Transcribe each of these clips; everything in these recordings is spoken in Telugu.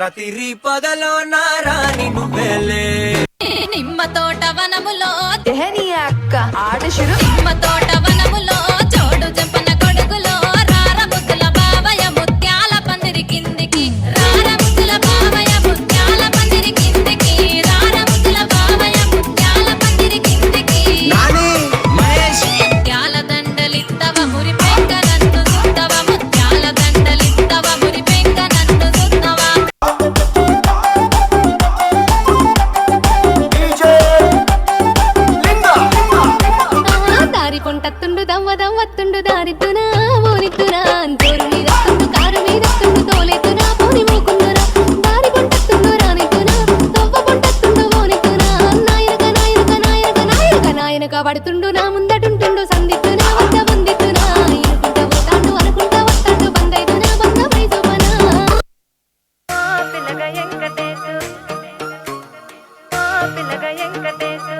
రాత్రి పగలో నారాని నువ్వేలే నిమ్మ తోట వనములో అక్క ఆట శురు నిమ్మ తోట వనములో చోడు చెంపన కొడుకులో రార ముద్దుల బావయ్య ముత్యాల పందిరి కిందికి రార ముద్దుల బావయ్య ముత్యాల పందిరి కిందికి రార ముద్దుల బావయ్య ముత్యాల పందిరి కిందికి నాని మహేష్ ముత్యాల దండలిత్తవ మురి పెంక నన్ను సుత్తవ ముత్యాల దండలిత్తవ మురి పెంక నన్ను సుత్తవ దారి పొంటత్తుండు దవ్వ దవ్వత్తుండు దారిద్దునా ఓనిద్దునా అంతూరు మీదత్తుండు కారు మీదత్తుండు తోలెత్తునా పోని మోకుందునా దారి పొంటత్తుండు రానిద్దునా దవ్వ పొంటత్తుండు ఓనిద్దునా నాయనక నాయనక నాయనక నాయనక నాయనక పడుతుండు నా ముందటుంటుండు సందిద్దునా వద్ద వందిద్దునా ఇనుకుంట పోతాండు అనుకుంటా వస్తాండు బందైదునా బంధమై చూపనా పిల్లగ ఎంకటేశు పిల్లగ ఎంకటేశు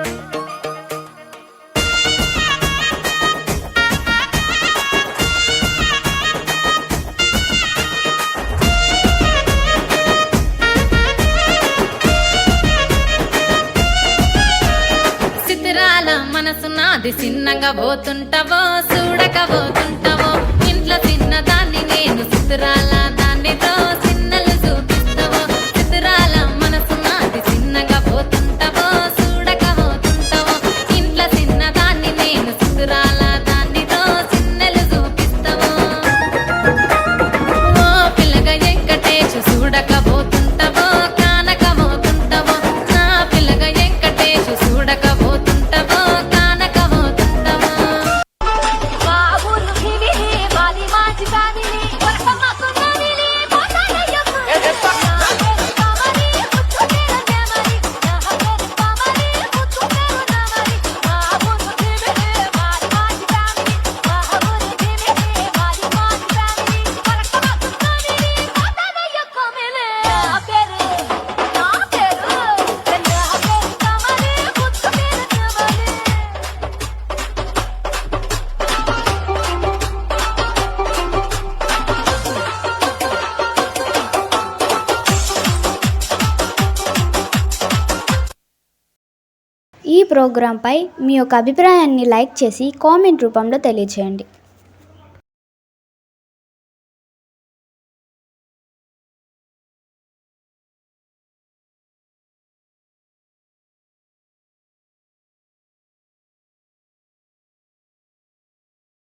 చిత్రాల మనసు నాది చిన్నగా పోతుంటావో చూడక పోతుంటావో ఇంట్లో చిన్నదాన్ని నేను చిత్రాల దానితో చిన్నలు చూపిస్తావో చిత్రాల మనసు నాది చిన్నగా పోతుంటావో చూడక పోతుంటావో ఇంట్లో చిన్నదాన్ని నేను చిత్రాల దానితో చిన్నలు చూపిస్తావో ఓ పిల్లగా వెంకటేశు చూడక పోతుంటావో కానక పోతుంటావో నా పిల్లగా వెంకటేశు చూడక పోతుంటావో కానక పోతుంటావో బాబులు కివిని మాది మాచి కాదిని కొరకమ్మకు నమిలి పోతానయ్యమ్మ కామని పుచ్చుకేర నేమని నా హగరు కామని పుచ్చుకేర నామని బాబులు కివిని మాది మాచి కాదిని బాబులు కివిని మాది మాచి కాదిని కొరకమ్మకు నమిలి పోతానయ్యమ్మ మెలే నా పేరు నా హగరు కామని పుచ్చుకేర నామని ఈ ప్రోగ్రాంపై మీ యొక్క అభిప్రాయాన్ని లైక్ చేసి కామెంట్ రూపంలో తెలియజేయండి.